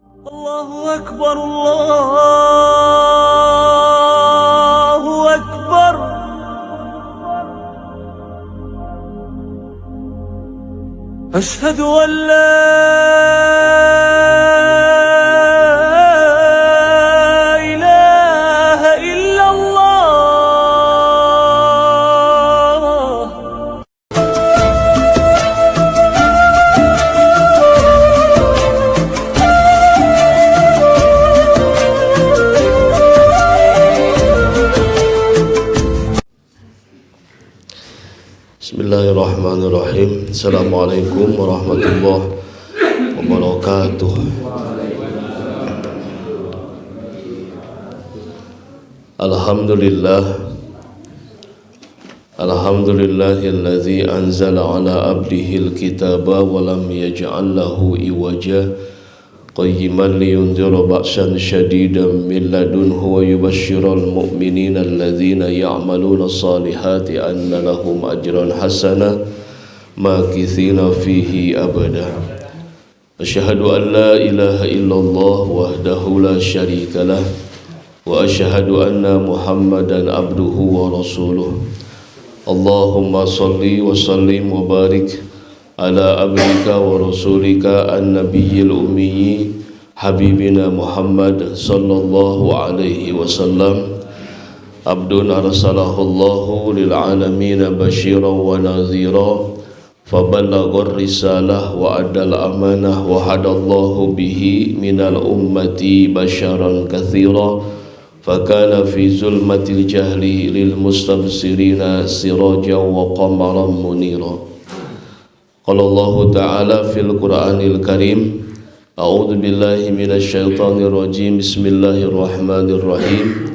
الله أكبر الله أكبر أشهد أن لا إله إلا الله. Bismillahirrahmanirrahim. Assalamualaikum warahmatullahi wabarakatuh. Alhamdulillahilladzi anzala ala abdihil kitaba wa lam yaj'al lahu iwaja qayyiman liyunzira ba'san syadidan min ladunhu wa yubashshiral mu'minina alladzina ya'maluna shalihati anna lahum ajran hasana makithina fihi abada. Asyhadu an la ilaha illallah wahdahu la syarikalah wa asyhadu anna Muhammadan abduhu wa rasuluh. Allahumma salli wa sallim wa barik ala abdika wa rasulika an-nabiyyil ummi habibina Muhammad sallallahu alaihi wasallam, abdun arsalahu Allahu lil alamin basyiran wa nadhira faballaghar risalah wa addal amanah wa hadallahu bihi minal ummati basyaran katsira fakana fi zulmatil jahli lil mustabsirina sirajan wa qamaran munira. Qala Allah Ta'ala fil Qur'anil Karim, a'udzu billahi minasy syaithanir rajim. Bismillahirrahmanirrahim.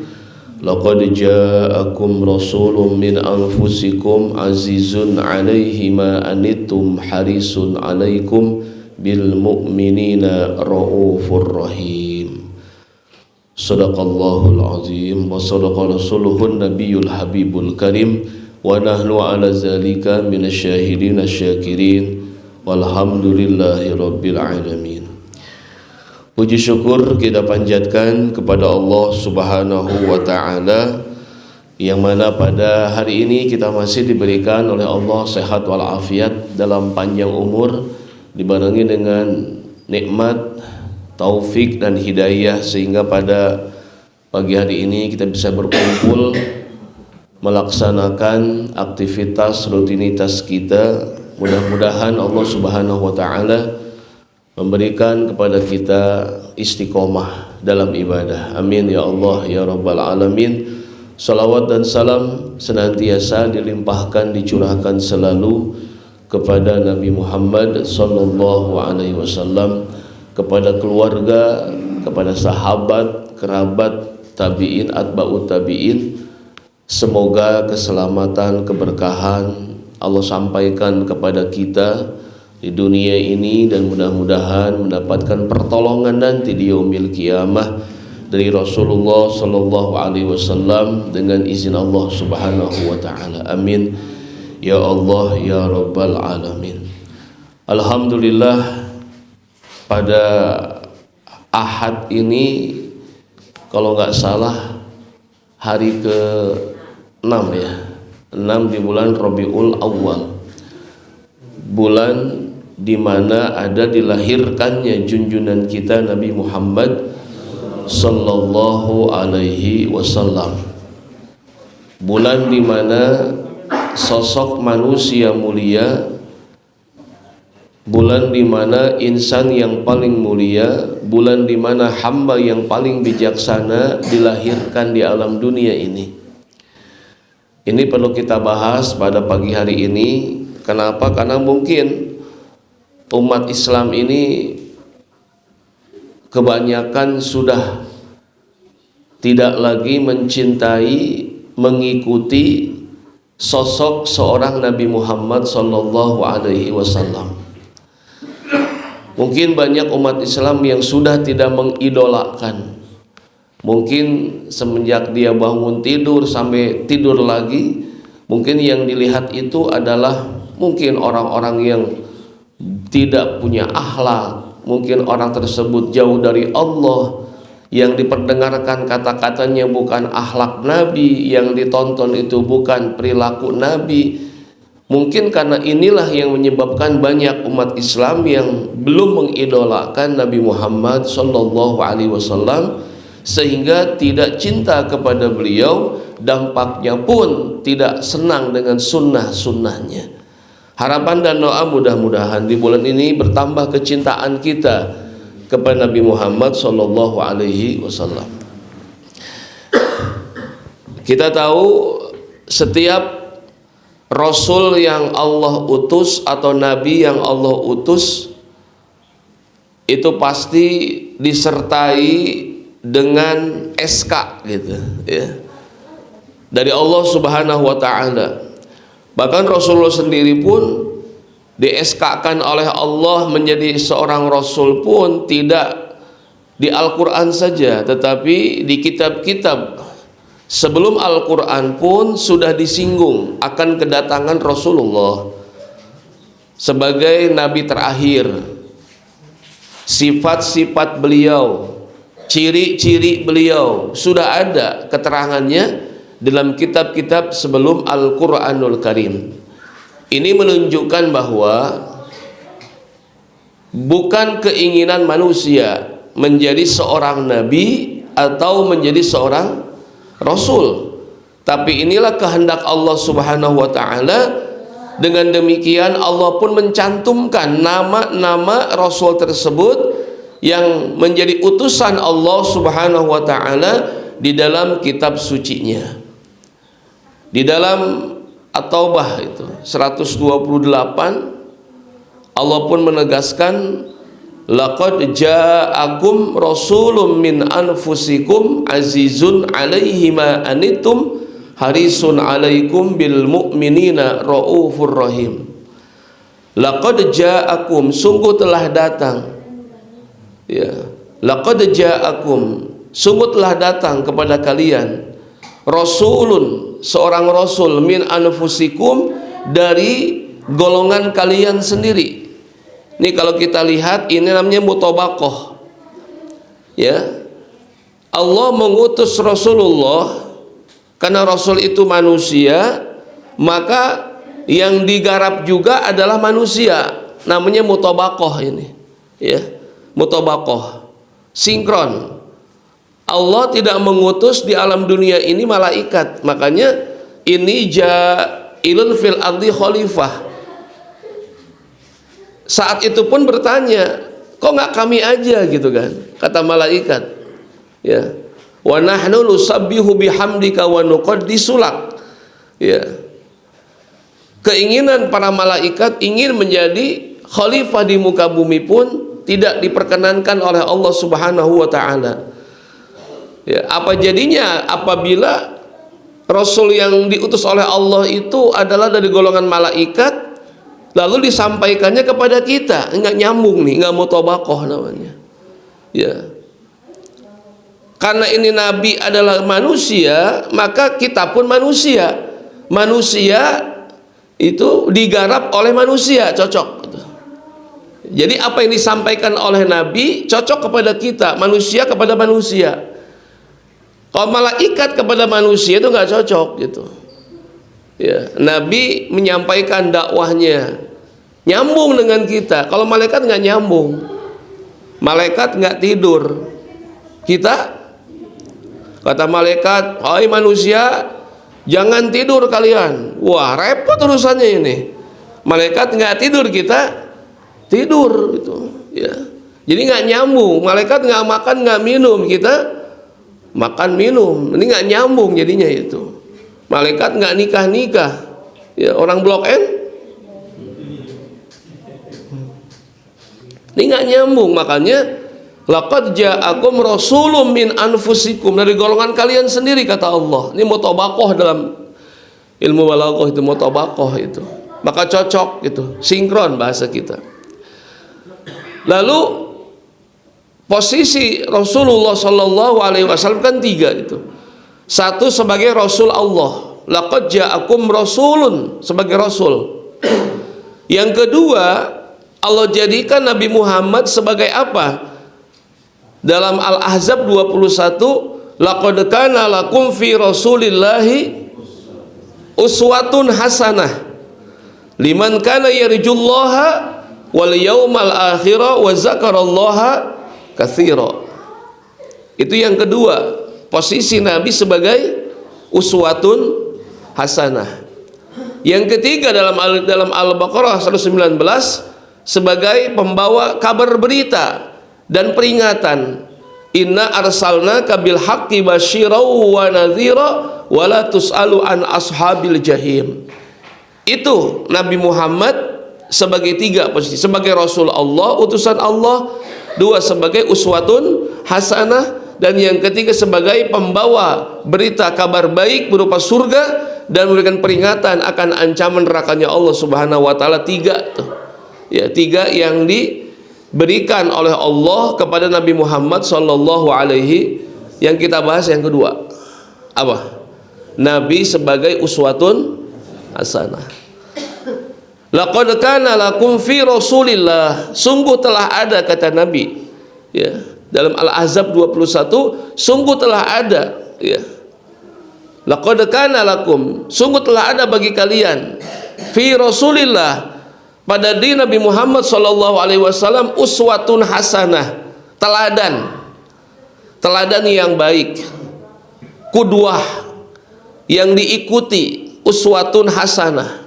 Laqad ja'akum rasulun min anfusikum azizun 'alaihi ma anittum harisun 'alaikum bil mu'minina raufur rahim. Shadaqallahul azim wa shadaqa rasuluhun nabiyul habibul karim. Wa nahnu ala zalika minasyahidin asyakirin walhamdulillahi rabbil alamin. Puji syukur kita panjatkan kepada Allah Subhanahu wa ta'ala, yang mana pada hari ini kita masih diberikan oleh Allah sehat walafiat dalam panjang umur, dibarengi dengan nikmat, taufik dan hidayah, sehingga pada pagi hari ini kita bisa berkumpul melaksanakan aktivitas rutinitas kita. Mudah-mudahan Allah Subhanahu wa ta'ala memberikan kepada kita istiqomah dalam ibadah. Amin ya Allah ya Rabbal alamin. Salawat dan salam senantiasa dilimpahkan, dicurahkan selalu kepada Nabi Muhammad sallallahu alaihi wasallam, kepada keluarga, kepada sahabat, kerabat, tabi'in, atba'ut tabi'in. Semoga keselamatan, keberkahan Allah sampaikan kepada kita di dunia ini, dan mudah-mudahan mendapatkan pertolongan nanti di yaumil qiyamah dari Rasulullah sallallahu alaihi wasallam dengan izin Allah Subhanahu wa taala. Amin ya Allah ya Rabbal alamin. Alhamdulillah, pada Ahad ini kalau nggak salah hari ke-6 ya, 6 di bulan Rabiul Awal, bulan di mana ada dilahirkannya junjungan kita Nabi Muhammad sallallahu alaihi wasallam, bulan di mana sosok manusia mulia, bulan di mana insan yang paling mulia, bulan di mana hamba yang paling bijaksana dilahirkan di alam dunia ini. Ini perlu kita bahas pada pagi hari ini. Kenapa? Karena mungkin umat Islam ini kebanyakan sudah tidak lagi mencintai, mengikuti sosok seorang Nabi Muhammad sallallahu alaihi wasallam. Mungkin banyak umat Islam yang sudah tidak mengidolakan. Mungkin semenjak dia bangun tidur sampai tidur lagi, mungkin yang dilihat itu adalah mungkin orang-orang yang tidak punya akhlak, mungkin orang tersebut jauh dari Allah, yang diperdengarkan kata-katanya bukan akhlak Nabi, yang ditonton itu bukan perilaku Nabi. Mungkin karena inilah yang menyebabkan banyak umat Islam yang belum mengidolakan Nabi Muhammad sallallahu alaihi wasallam, sehingga tidak cinta kepada beliau, dampaknya pun tidak senang dengan sunnah-sunnahnya. Harapan dan doa mudah-mudahan di bulan ini bertambah kecintaan kita kepada Nabi Muhammad sallallahu alaihi wasallam. Kita tahu setiap rasul yang Allah utus atau nabi yang Allah utus itu pasti disertai dengan SK gitu ya, dari Allah Subhanahu wa taala. Bahkan Rasulullah sendiri pun di-SK-kan oleh Allah menjadi seorang rasul pun tidak di Al-Quran saja, tetapi di kitab-kitab sebelum Al-Quran pun sudah disinggung akan kedatangan Rasulullah sebagai nabi terakhir. Sifat-sifat beliau, ciri-ciri beliau sudah ada keterangannya dalam kitab-kitab sebelum Al-Quranul Karim. Ini menunjukkan bahwa bukan keinginan manusia menjadi seorang nabi atau menjadi seorang rasul, tapi inilah kehendak Allah Subhanahu wa taala. Dengan demikian Allah pun mencantumkan nama-nama rasul tersebut yang menjadi utusan Allah Subhanahu wa taala di dalam kitab sucinya. Di dalam At-Taubah itu 128 Allah pun menegaskan, laqad ja'akum rasulun min anfusikum azizun 'alaihi ma anittum harisun 'alaikum bil mu'minina raufur rahim. Laqad ja'akum, sungguh telah datang, ya, laqad ja'akum, sungguh telah datang kepada kalian rasulun, seorang rasul, min anfusikum, dari golongan kalian sendiri. Ini kalau kita lihat ini namanya mutabaqah. Ya. Allah mengutus Rasulullah karena Rasul itu manusia, maka yang digarap juga adalah manusia. Namanya mutabaqah ini. Ya. Mutabaqah. Sinkron. Allah tidak mengutus di alam dunia ini malaikat, makanya ini ja'ilun fil ardi khalifah. Saat itu pun bertanya, kok nggak kami aja gitu kan, kata malaikat. Ya, wa nahnu nusabbihu bihamdika wa nuqaddisu lak. Ya, keinginan para malaikat ingin menjadi khalifah di muka bumi pun tidak diperkenankan oleh Allah Subhanahu wa taala. Ya, apa jadinya apabila Rasul yang diutus oleh Allah itu adalah dari golongan malaikat, lalu disampaikannya kepada kita? Enggak nyambung nih, enggak mutabaqah namanya. Ya. Karena ini Nabi adalah manusia, maka kita pun manusia. Manusia itu digarap oleh manusia, cocok. Jadi apa yang disampaikan oleh Nabi cocok kepada kita, manusia kepada manusia. Kalau malaikat kepada manusia itu nggak cocok gitu. Ya, Nabi menyampaikan dakwahnya nyambung dengan kita. Kalau malaikat nggak nyambung, malaikat nggak tidur. Kita kata malaikat, hai manusia, jangan tidur kalian. Wah, repot urusannya ini. Malaikat nggak tidur, kita tidur itu. Ya, jadi nggak nyambung. Malaikat nggak makan nggak minum, kita makan minum. Ini nggak nyambung jadinya itu. Malaikat nggak nikah, ya, orang Blok N ini nggak nyambung. Makanya laqad ja'akum rasulun min anfusikum, dari golongan kalian sendiri, kata Allah. Ini mutabaqah dalam ilmu balaghah, itu mutabaqah itu. Maka cocok gitu, sinkron bahasa kita. Lalu posisi Rasulullah Shallallahu Alaihi Wasallam kan tiga itu. Satu sebagai Rasul Allah, laqad ja'akum rasulun, sebagai Rasul. Yang kedua Allah jadikan Nabi Muhammad sebagai apa? Dalam Al-Ahzab 21, laqad kana lakum fi Rasulillahi uswatun hasanah liman kana yarjullaha wal yaumal akhira wa zakarallaha katsira. Itu yang kedua, posisi Nabi sebagai uswatun hasanah. Yang ketiga dalam Al-Baqarah 119 sebagai pembawa kabar berita dan peringatan. Inna arsalnaka bil haqqi basyira wa nadhira wa la tus'alu an ashabil jahim. Itu Nabi Muhammad sebagai tiga posisi, sebagai Rasul Allah, utusan Allah, dua sebagai uswatun hasanah, dan yang ketiga sebagai pembawa berita kabar baik berupa surga dan memberikan peringatan akan ancaman nerakanya Allah Subhanahu wa taala. Tiga tuh. Ya, tiga yang diberikan oleh Allah kepada Nabi Muhammad sallallahu alaihi. Yang kita bahas yang kedua. Apa? Nabi sebagai uswatun hasanah. Laqad kana lakum fi Rasulillah, sungguh telah ada, kata Nabi, ya, dalam Al-Ahzab 21, sungguh telah ada, ya. Laqad kana lakum, sungguh telah ada bagi kalian, fi Rasulillah, pada diri Nabi Muhammad sallallahu alaihi wasallam, uswatun hasanah, teladan yang baik, kudwah yang diikuti, uswatun hasanah.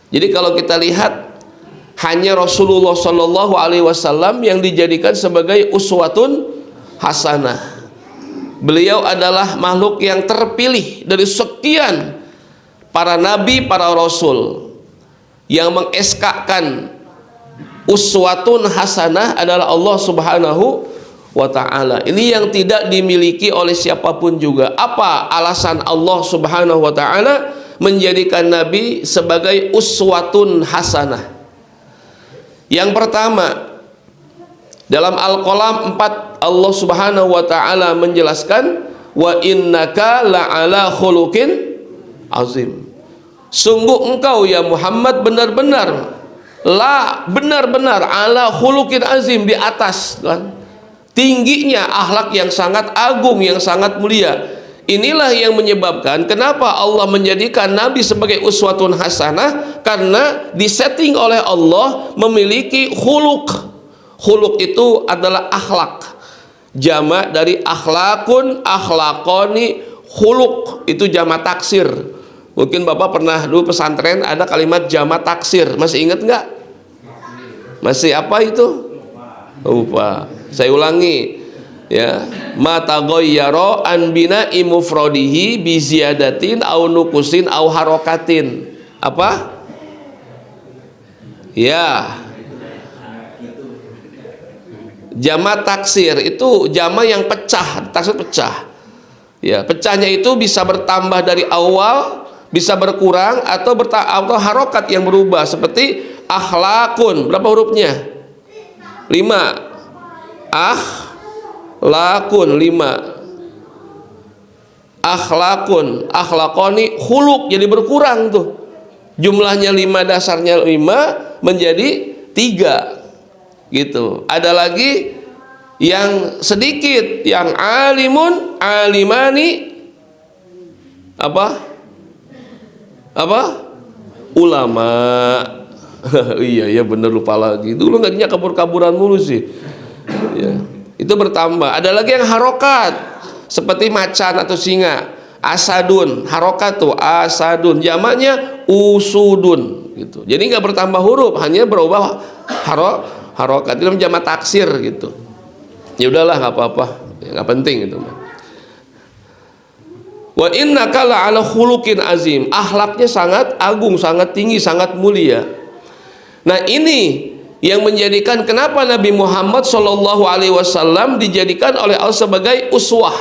Jadi kalau kita lihat, hanya Rasulullah sallallahu alaihi wasallam yang dijadikan sebagai uswatun hasanah. Beliau adalah makhluk yang terpilih dari sekian para nabi, para rasul. Yang mengeskakan uswatun hasanah adalah Allah Subhanahu wa ta'ala. Ini yang tidak dimiliki oleh siapapun juga. Apa alasan Allah Subhanahu wa ta'ala menjadikan Nabi sebagai uswatun hasanah? Yang pertama, dalam Al-Qalam 4 Allah Subhanahu wa ta'ala menjelaskan, wa innaka la'ala khuluqin azim. Sungguh engkau ya Muhammad benar-benar ala khuluqin azim, di atas kan, tingginya akhlak yang sangat agung, yang sangat mulia. Inilah yang menyebabkan kenapa Allah menjadikan Nabi sebagai uswatun hasanah, karena disetting oleh Allah memiliki khuluq. Khuluq itu adalah akhlak, jamak dari akhlakun, akhlakoni, khuluq itu jamak taksir. Mungkin Bapak pernah dulu pesantren ada kalimat jamak taksir, masih ingat nggak? Masih apa itu? Lupa. Saya ulangi, ya, mata ghayyara an bina'i mufradihi bi ziyadatin au nukusin au harokatin. Apa? Ya, jamak taksir itu jamak yang pecah, taksir pecah. Ya, pecahnya itu bisa bertambah dari awal, bisa berkurang, atau harokat yang berubah, seperti akhlakun. Berapa hurufnya? 5. Akhlakun 5. Akhlakun, akhlakoni, khuluk, jadi berkurang tuh. Jumlahnya 5, dasarnya 5 menjadi 3 gitu. Ada lagi yang sedikit, yang alimun, alimani, apa ulama. Iya bener, lupa lagi. Dulu ngajinya kabur-kaburan mulu sih. Ya, itu bertambah. Ada lagi yang harokat, seperti macan atau singa. Asadun, harokat tuh asadun, jamaknya usudun gitu. Jadi nggak bertambah huruf, hanya berubah harokat. Itu jamak taksir gitu. Ya udahlah, nggak apa-apa, nggak penting itu. Wa innaka la'ala khuluqin azim, akhlaknya sangat agung, sangat tinggi, sangat mulia. Nah, ini yang menjadikan kenapa Nabi Muhammad sallallahu alaihi wasallam dijadikan oleh Allah sebagai uswah.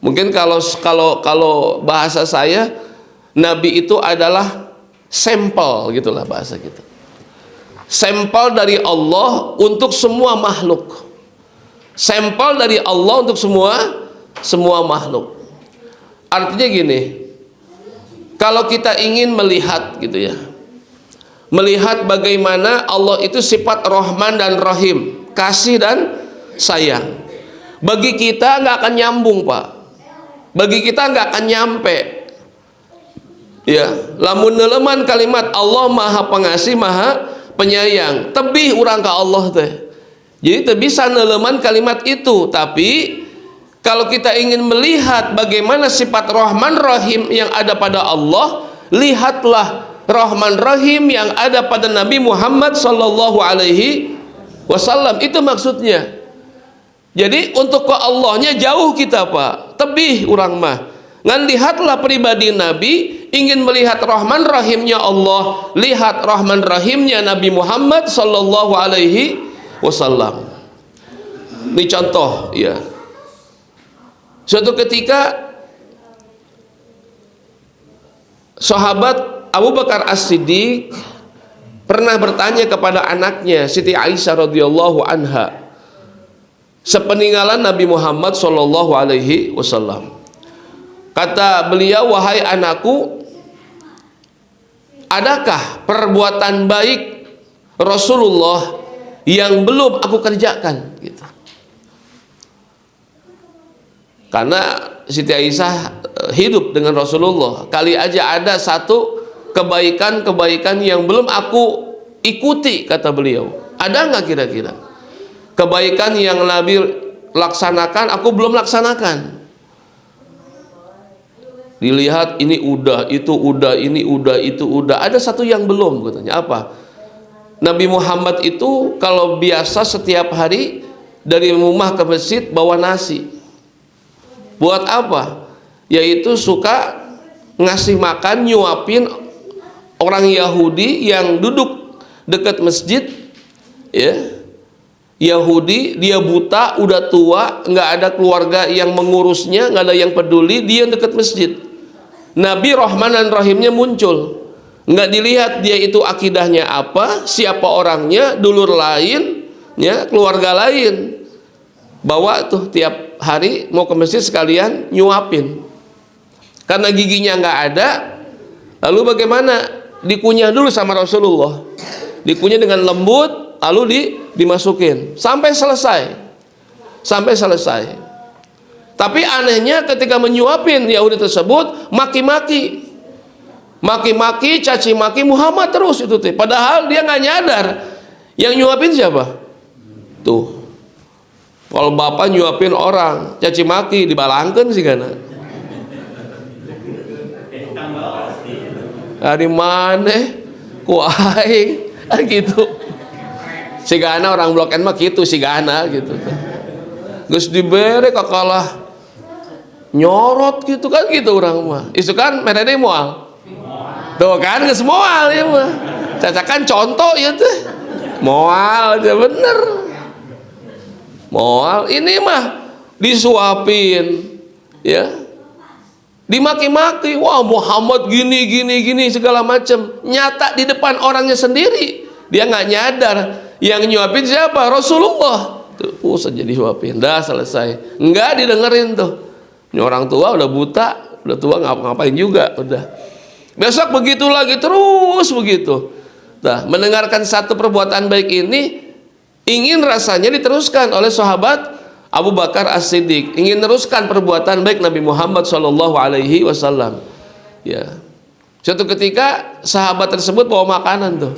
Mungkin kalau bahasa saya, Nabi itu adalah sampel gitulah bahasa kita. Sampel dari Allah untuk semua makhluk. Sampel dari Allah untuk semua makhluk. Artinya gini, kalau kita ingin melihat gitu ya, melihat bagaimana Allah itu sifat Rahman dan Rahim, kasih dan sayang. Bagi kita nggak akan nyambung, Pak. Bagi kita nggak akan nyampe. Ya, lamun neleman kalimat Allah Maha Pengasih, Maha Penyayang, tebih urang ka Allah teh. Jadi teu bisa neleman kalimat itu. Tapi kalau kita ingin melihat bagaimana sifat Rahman Rahim yang ada pada Allah, lihatlah Rahman Rahim yang ada pada Nabi Muhammad sallallahu alaihi wasallam. Itu maksudnya. Jadi untuk ke Allahnya jauh kita, Pak. Tebih urang mah. Ngan lihatlah pribadi Nabi, ingin melihat Rahman Rahimnya Allah, lihat Rahman Rahimnya Nabi Muhammad sallallahu alaihi wasallam. Ini contoh ya. Suatu ketika sahabat Abu Bakar As-Siddiq pernah bertanya kepada anaknya Siti Aisyah radhiyallahu anha sepeninggalan Nabi Muhammad sallallahu alaihi wasallam. Kata beliau, wahai anakku, adakah perbuatan baik Rasulullah yang belum aku kerjakan? Gitu. Karena Siti Aisyah hidup dengan Rasulullah, kali aja ada satu kebaikan-kebaikan yang belum aku ikuti, kata beliau. Ada nggak kira-kira kebaikan yang Nabi laksanakan aku belum laksanakan? Dilihat, ini udah, itu udah, ini udah, itu udah. Ada satu yang belum, katanya. Apa? Nabi Muhammad itu kalau biasa setiap hari dari rumah ke masjid bawa nasi. Buat apa? Yaitu suka ngasih makan, nyuapin orang Yahudi yang duduk dekat masjid. Ya, Yahudi, dia buta, udah tua, nggak ada keluarga yang mengurusnya, nggak ada yang peduli, dia dekat masjid. Nabi Rahman dan Rahimnya muncul. Nggak dilihat dia itu akidahnya apa, siapa orangnya, dulur lain, ya, keluarga lain. Bawa tuh tiap hari mau ke masjid sekalian nyuapin. Karena giginya nggak ada, lalu bagaimana? Dikunyah dulu sama Rasulullah. Dikunyah dengan lembut, lalu dimasukin sampai selesai. Sampai selesai. Tapi anehnya ketika menyuapin Yahudi tersebut maki-maki, caci maki Muhammad terus itu teh. Padahal dia nggak nyadar yang nyuapin siapa. Tuh, kalau bapak nyuapin orang caci maki dibalangkan sih kana. Dari mana? Ku aing gitu. Sigana orang Blok M mah gitu, sigana gitu. Geus dibere kakalah nyorot gitu kan, gitu orang mah. Isu kan mereka moal. Tuh kan geus moal ya mah. Cacakan contoh ya tuh. Moal aja bener. Moal ini mah disuapin ya. Dimaki-maki, wah Muhammad gini segala macam. Nyata di depan orangnya sendiri. Dia nggak nyadar yang nyuapin siapa? Rasulullah. Tuh saja disuapin, dah selesai. Enggak didengerin tuh. Ini orang tua udah buta, udah tua ngapa-ngapain juga, udah. Besok begitu lagi, terus begitu. Nah, mendengarkan satu perbuatan baik ini, ingin rasanya diteruskan oleh sahabat Abu Bakar As-Siddiq. Ingin teruskan perbuatan baik Nabi Muhammad sallallahu alaihi wasallam. Ya. Suatu ketika sahabat tersebut bawa makanan tuh.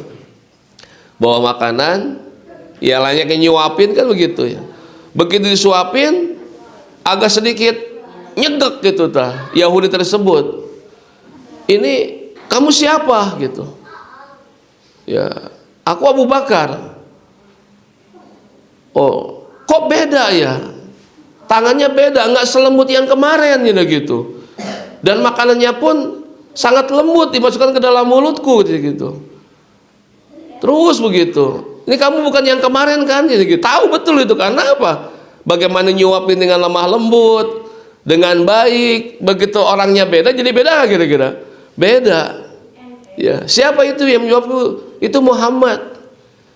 Bawa makanan, ya lainnya kayak nyuapin kan begitu ya. Begitu disuapin, agak sedikit nyegek gitu tah Yahudi tersebut. Ini kamu siapa gitu? Ya, aku Abu Bakar. Oh, kok beda ya? Tangannya beda, nggak selembut yang kemarin gitu. Dan makanannya pun sangat lembut dimasukkan ke dalam mulutku gitu. Terus begitu. Ini kamu bukan yang kemarin kan? Gitu. Tahu betul itu karena apa? Bagaimana nyuapin dengan lemah lembut, dengan baik. Begitu orangnya beda, jadi beda kira-kira. Beda. Ya, siapa itu yang menyuap? Itu Muhammad.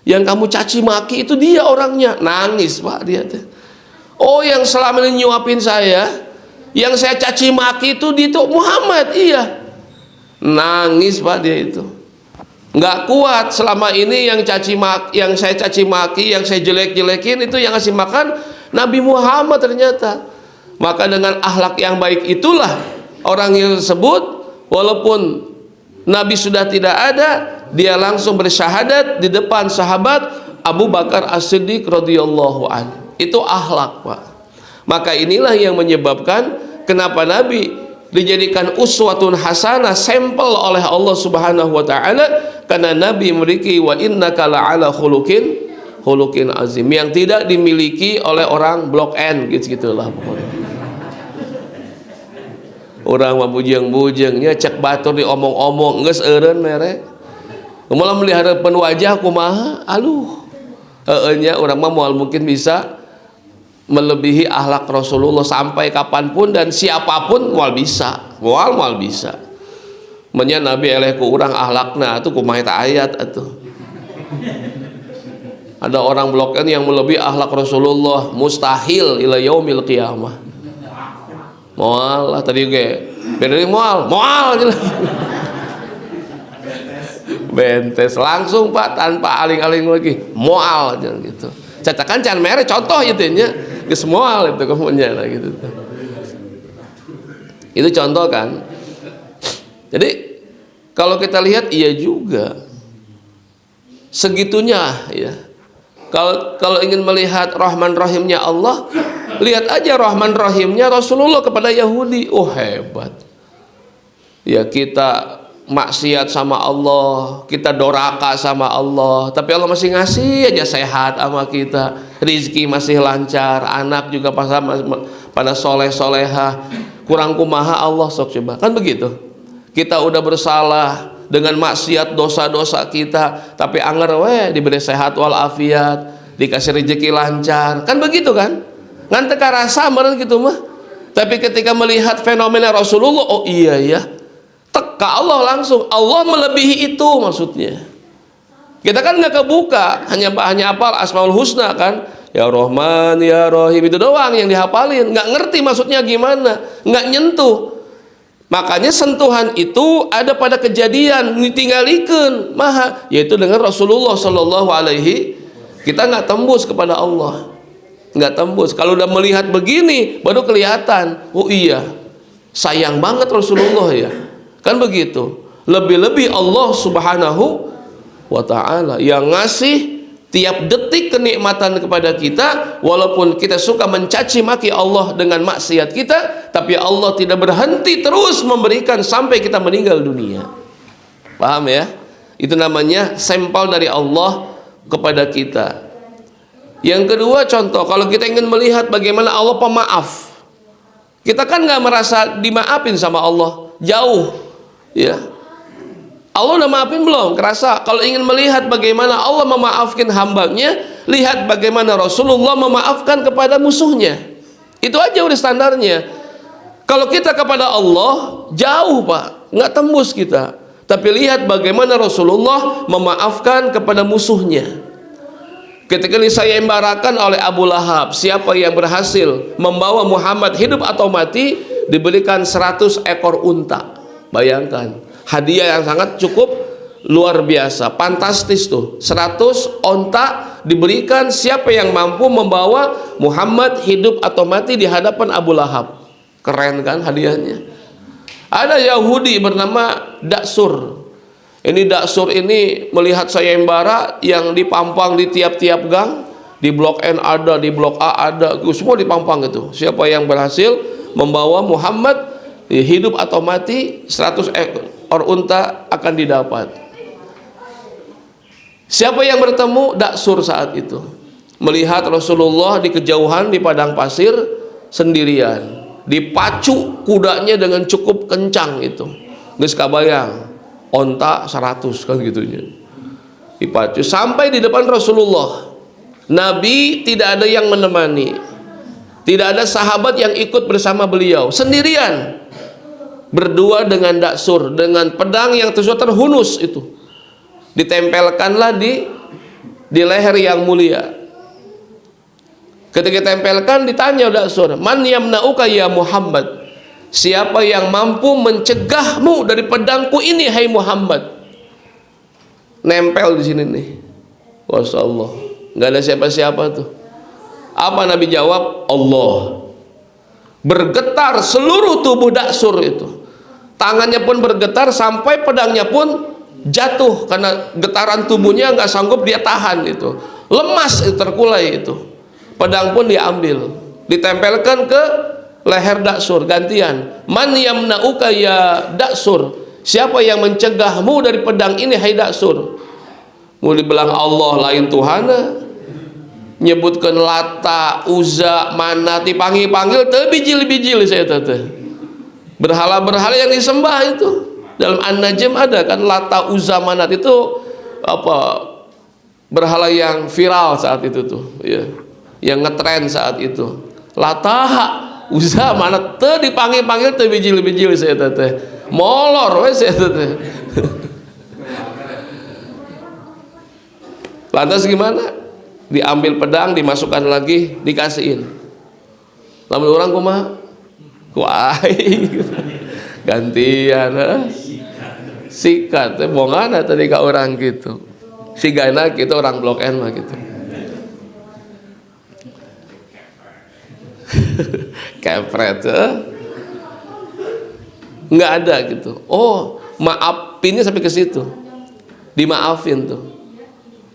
Yang kamu caci maki itu dia orangnya. Nangis Pak dia. Oh, yang selama ini nyuapin saya, yang saya caci maki itu Muhammad. Iya. Nangis Pak dia itu. Nggak kuat selama ini yang yang saya caci maki, yang saya jelek-jelekin itu yang ngasih makan Nabi Muhammad ternyata. Maka dengan akhlak yang baik itulah orang yang tersebut walaupun Nabi sudah tidak ada, dia langsung bersyahadat di depan sahabat Abu Bakar As-Siddiq radhiyallahu anhu. Itu akhlak, Pak. Maka inilah yang menyebabkan kenapa Nabi dijadikan uswatun hasanah, sampel oleh Allah Subhanahu wa taala, karena Nabi memiliki wa innaka la'ala khuluqin azim yang tidak dimiliki oleh orang blok N gitu-gitulah pokoknya. Orang mah bujeng-bujengnya cek batur diomong-omong geus eureun mere. Ulah meliharakeun wajah kumaha? Aduh. Nya orang mah moal mungkin bisa melebihi akhlak Rasulullah sampai kapanpun dan siapapun moal bisa. Moal bisa. Menya Nabi eleh ku urang akhlakna atuh kumaha eta ayat atuh. Ada orang blok N yang melebihi akhlak Rasulullah, mustahil ila yaumil qiyamah. Moal lah tadi ge. Bener moal jelas. Bentes langsung Pak tanpa aling-aling lagi. Moal aja gitu. Cacakan can mere contoh itu nya. Geus moal itu kemudian gitu. Itu contoh kan. Jadi kalau kita lihat iya juga. Segitunya ya. Kalau ingin melihat Rahman Rahimnya Allah, lihat aja Rahman Rahimnya Rasulullah kepada Yahudi. Oh hebat. Ya kita maksiat sama Allah, kita doraka sama Allah, tapi Allah masih ngasih aja sehat sama kita, rizki masih lancar, anak juga pada soleh-soleha. Kurang kumaha Allah sok coba. Kan begitu. Kita udah bersalah dengan maksiat dosa-dosa kita, tapi anger diberi sehat walafiat, dikasih rezeki lancar. Kan begitu kan? Ngan teka rasa meureun gitu mah. Tapi ketika melihat fenomena Rasulullah, oh iya ya. Teka Allah langsung, Allah melebihi itu maksudnya. Kita kan nggak kebuka, hanya hafal Asmaul Husna kan, ya Rahman, ya Rahim itu doang yang dihafalin, nggak ngerti maksudnya gimana, nggak nyentuh. Makanya sentuhan itu ada pada kejadian ditinggalikeun maha, yaitu dengan Rasulullah Shallallahu Alaihi. Kita nggak tembus kepada Allah, nggak tembus. Kalau udah melihat begini, baru kelihatan. Oh iya, sayang banget Rasulullah ya. Kan begitu. Lebih-lebih Allah Subhanahu wa ta'ala yang ngasih tiap detik kenikmatan kepada kita, walaupun kita suka mencaci maki Allah dengan maksiat kita, tapi Allah tidak berhenti terus memberikan sampai kita meninggal dunia. Paham ya? Itu namanya sampel dari Allah kepada kita. Yang kedua contoh, kalau kita ingin melihat bagaimana Allah pemaaf, kita kan nggak merasa dimaafin sama Allah, jauh. Ya, Allah udah maafin belum? Kerasa. Kalau ingin melihat bagaimana Allah memaafkan hambanya, lihat bagaimana Rasulullah memaafkan kepada musuhnya. Itu aja udah standarnya. Kalau kita kepada Allah jauh Pak, nggak tembus kita. Tapi lihat bagaimana Rasulullah memaafkan kepada musuhnya. Ketika disayembarakan oleh Abu Lahab, siapa yang berhasil membawa Muhammad hidup atau mati, diberikan 100 ekor unta. Bayangkan, hadiah yang sangat cukup luar biasa, fantastis tuh. 100 onta diberikan siapa yang mampu membawa Muhammad hidup atau mati di hadapan Abu Lahab. Keren kan hadiahnya. Ada Yahudi bernama Daksur. Ini Daksur ini melihat sayembara yang dipampang di tiap-tiap gang. Di blok N ada, di blok A ada, semua dipampang gitu. Siapa yang berhasil membawa Muhammad hidup atau mati, 100 ekor unta akan didapat. Siapa yang bertemu? Daksur saat itu melihat Rasulullah di kejauhan di padang pasir sendirian, dipacu kudanya dengan cukup kencang itu. Geus kabayang onta 100 kan gitunya. Dipacu sampai di depan Rasulullah. Nabi tidak ada yang menemani. Tidak ada sahabat yang ikut bersama beliau, sendirian. Berdua dengan Daksur, dengan pedang yang sudah terhunus itu, ditempelkanlah di leher yang mulia. Ketika ditempelkan, ditanya Daksur, man yamna'uka ya Muhammad, siapa yang mampu mencegahmu dari pedangku ini hai Muhammad? nempel di sini nih. Masya Allah, nggak ada siapa-siapa tuh. Apa Nabi jawab? Allah. Bergetar seluruh tubuh Daksur itu. Tangannya pun bergetar sampai pedangnya pun jatuh karena getaran tubuhnya nggak sanggup dia tahan itu. Lemas, terkulai itu. Pedang pun diambil, ditempelkan ke leher Daksur gantian. Man yamna'uka ya Daksur? Siapa yang mencegahmu dari pedang ini hai Daksur? Mau dibilang Allah lain Tuhana, nyebutkan Lata, Uzza, Manat, dipanggil-panggil terbijil-bijil saya tete. Berhala-berhala yang disembah itu dalam An-Najm ada kan, Lata, Uzza, Manat itu apa, berhala yang viral saat itu tuh ya, yang ngetren saat itu. Lata, Uzza, Manat dipanggil-panggil terbijil-bijil saya tete. Molor wes saya tete. Lantas gimana? Diambil pedang, dimasukkan lagi, dikasihin. Lamun orang kumaha? Kuai. Gantian, sikat. Bongana tadi ka orang gitu. Sigana gitu orang Blok N mah gitu. Kepret, nggak ada gitu. Oh, maafinnya sampai ke situ, dimaafin tuh.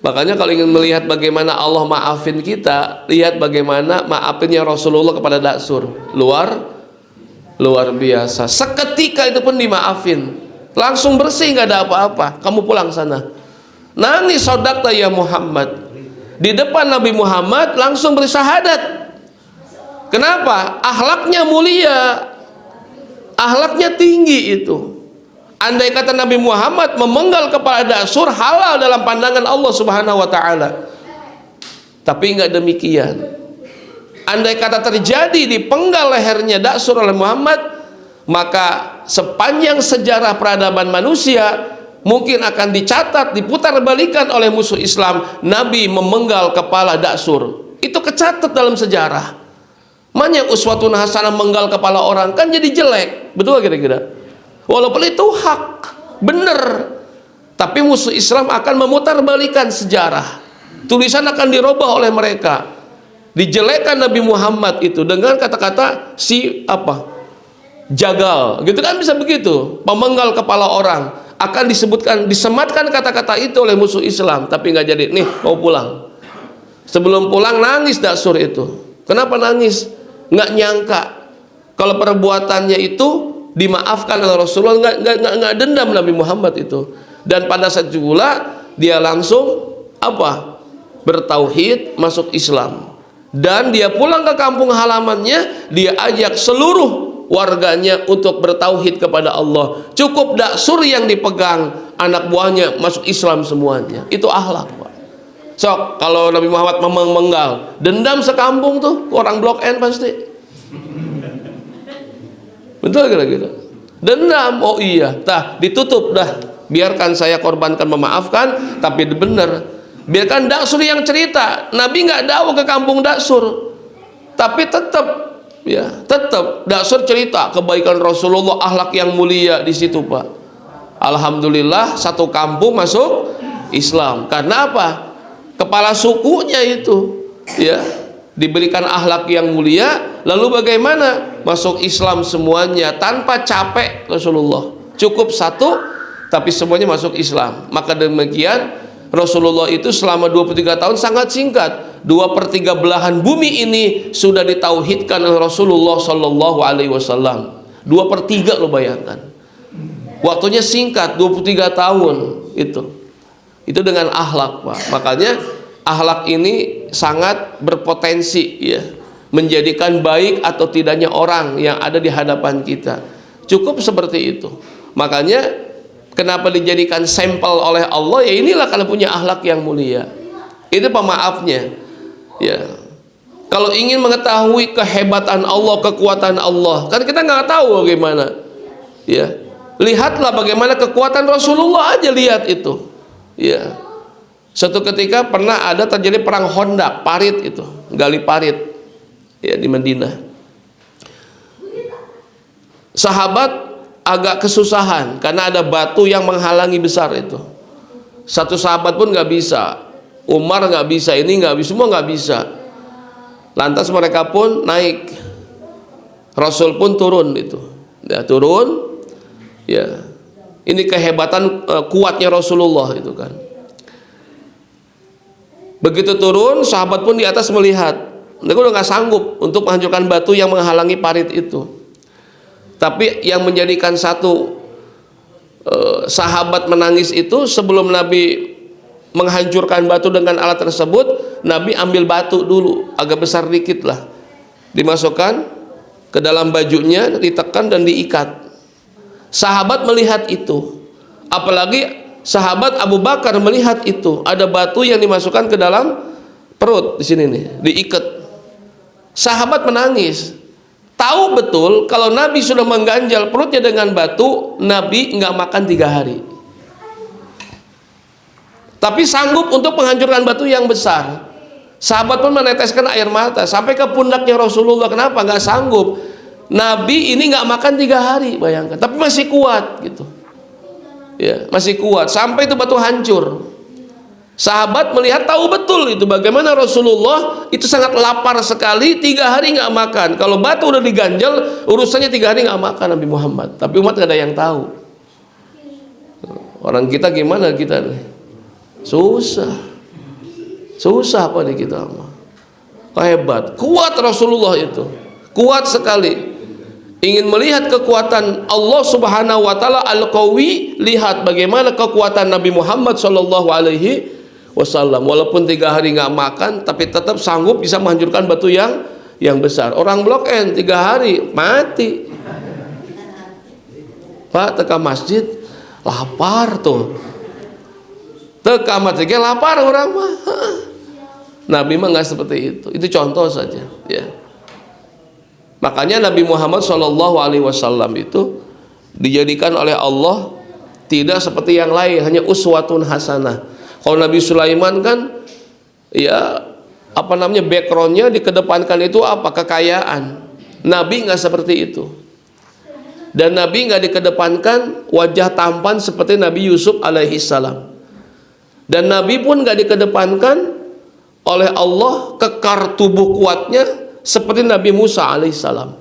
Makanya kalau ingin melihat bagaimana Allah maafin kita, lihat bagaimana maafinnya Rasulullah kepada Daksur. Luar biasa. Seketika itu pun dimaafin, langsung bersih, nggak ada apa-apa. Kamu pulang sana. Nangis sodakta ya Muhammad. Di depan Nabi Muhammad langsung bersyahadat. Kenapa? Akhlaknya mulia, akhlaknya tinggi itu. Andai kata Nabi Muhammad memenggal kepala Daksur, halal dalam pandangan Allah Subhanahu wa taala. Tapi enggak demikian. Andai kata terjadi dipenggal lehernya Daksur oleh Muhammad, maka sepanjang sejarah peradaban manusia mungkin akan dicatat, diputar balikan oleh musuh Islam, Nabi memenggal kepala Daksur. Itu kecatat dalam sejarah. Makanya uswatun hasanah menggal kepala orang kan jadi jelek, betul kira-kira? Walaupun itu hak, benar, tapi musuh Islam akan memutarbalikan sejarah. Tulisan akan dirubah oleh mereka. Dijelekan Nabi Muhammad itu dengan kata-kata si apa? Jagal, gitu kan, bisa begitu. Pemenggal kepala orang akan disebutkan, disematkan kata-kata itu oleh musuh Islam, tapi nggak jadi. Nih mau pulang. Sebelum pulang nangis Daksur itu. Kenapa nangis? Nggak nyangka kalau perbuatannya itu dimaafkan oleh Rasulullah, nggak dendam Nabi Muhammad itu. Dan pada saat pula dia langsung apa? Bertauhid, masuk Islam. Dan dia pulang ke kampung halamannya, dia ajak seluruh warganya untuk bertauhid kepada Allah. Cukup Daksur yang dipegang, anak buahnya masuk Islam semuanya. Itu akhlak, Pak. Sok kalau Nabi Muhammad menggal, dendam sekampung tuh orang Blok N pasti. Betul kira-kira? Dendam, oh iya, tah ditutup dah. Biarkan saya korbankan memaafkan, tapi benar. Biarkan Daksur yang cerita. Nabi nggak dakwah ke kampung Daksur, tapi tetap ya, tetap Daksur cerita kebaikan Rasulullah, akhlak yang mulia di situ, Pak. Alhamdulillah satu kampung masuk Islam. Karena apa? Kepala sukunya itu ya diberikan akhlak yang mulia, lalu bagaimana? Masuk Islam semuanya tanpa capek Rasulullah. Cukup satu, tapi semuanya masuk Islam. Maka demikian Rasulullah itu selama 23 tahun sangat singkat. 2/3 belahan bumi ini sudah ditauhidkan oleh Rasulullah Sallallahu Alaihi Wasallam. 2/3 lo bayangkan. Waktunya singkat, 23 tahun itu. Itu dengan akhlak, Pak. Makanya akhlak ini sangat berpotensi ya, menjadikan baik atau tidaknya orang yang ada di hadapan kita. Cukup seperti itu. Makanya kenapa dijadikan sampel oleh Allah? Ya inilah kalau punya akhlak yang mulia. Itu pemaafnya. Ya. Kalau ingin mengetahui kehebatan Allah, kekuatan Allah, kan kita nggak tahu bagaimana. Ya. Lihatlah bagaimana kekuatan Rasulullah aja, lihat itu. Ya. Suatu ketika pernah ada terjadi perang Khandaq, parit itu, gali parit ya di Madinah. Sahabat agak kesusahan karena ada batu yang menghalangi besar itu. Satu sahabat pun nggak bisa. Umar nggak bisa, ini nggak bisa, semua nggak bisa. Lantas mereka pun naik. Rasul pun turun itu. Ya, turun. Ya. Ini kehebatan kuatnya Rasulullah itu kan. Begitu turun, sahabat pun di atas melihat. Mereka udah nggak sanggup untuk menghancurkan batu yang menghalangi parit itu. Tapi yang menjadikan satu sahabat menangis itu, sebelum Nabi menghancurkan batu dengan alat tersebut, Nabi ambil batu dulu, agak besar dikit lah, dimasukkan ke dalam bajunya, ditekan dan diikat. Sahabat melihat itu, apalagi sahabat Abu Bakar melihat itu, ada batu yang dimasukkan ke dalam perut di sini nih, diikat. Sahabat menangis, tahu betul kalau Nabi sudah mengganjal perutnya dengan batu, Nabi nggak makan 3 hari. Tapi sanggup untuk menghancurkan batu yang besar. Sahabat pun meneteskan air mata sampai ke pundaknya Rasulullah. Kenapa? Nggak sanggup. Nabi ini nggak makan 3 hari, bayangkan. Tapi masih kuat gitu. Ya, masih kuat sampai itu batu hancur. Sahabat melihat, tahu betul itu bagaimana Rasulullah itu sangat lapar sekali, 3 hari nggak makan. Kalau batu udah diganjal, urusannya 3 hari nggak makan Nabi Muhammad. Tapi umat nggak ada yang tahu. Orang kita gimana kita nih? Susah apa nih kita mah? Hebat, kuat Rasulullah itu, kuat sekali. Ingin melihat kekuatan Allah Subhanahu wa taala Al-Qawi, lihat bagaimana kekuatan Nabi Muhammad sallallahu alaihi wasallam. Walaupun 3 hari nggak makan, tapi tetap sanggup bisa menghancurkan batu yang besar. Orang Blok N 3 hari mati. Pak, teka masjid lapar tuh. Teka masjid lapar orang mah. Nabi mah nggak seperti itu. Itu contoh saja, ya. Makanya Nabi Muhammad SAW itu dijadikan oleh Allah tidak seperti yang lain, hanya uswatun hasanah. Kalau Nabi Sulaiman kan, ya apa namanya, backgroundnya dikedepankan itu apa? Kekayaan. Nabi nggak seperti itu. Dan Nabi nggak dikedepankan wajah tampan seperti Nabi Yusuf alaihissalam. Dan Nabi pun nggak dikedepankan oleh Allah kekar tubuh kuatnya seperti Nabi Musa alaihissalam.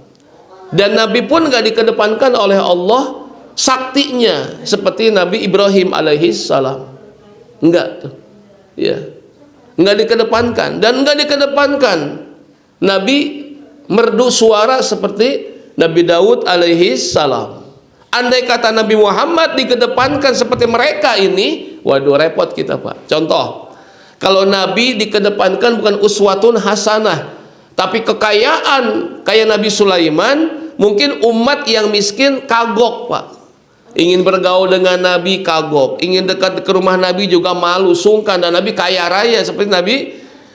Dan Nabi pun nggak dikedepankan oleh Allah saktinya seperti Nabi Ibrahim alaihissalam. Enggak tuh, ya, nggak dikedepankan. Dan nggak dikedepankan Nabi merdu suara seperti Nabi Daud alaihissalam. Andai kata Nabi Muhammad dikedepankan seperti mereka ini, waduh repot kita Pak. Contoh, kalau Nabi dikedepankan bukan uswatun hasanah, tapi kekayaan kayak Nabi Sulaiman, mungkin umat yang miskin kagok Pak. Ingin bergaul dengan Nabi kagok, ingin dekat ke rumah Nabi juga malu, sungkan. Dan Nabi kaya raya seperti Nabi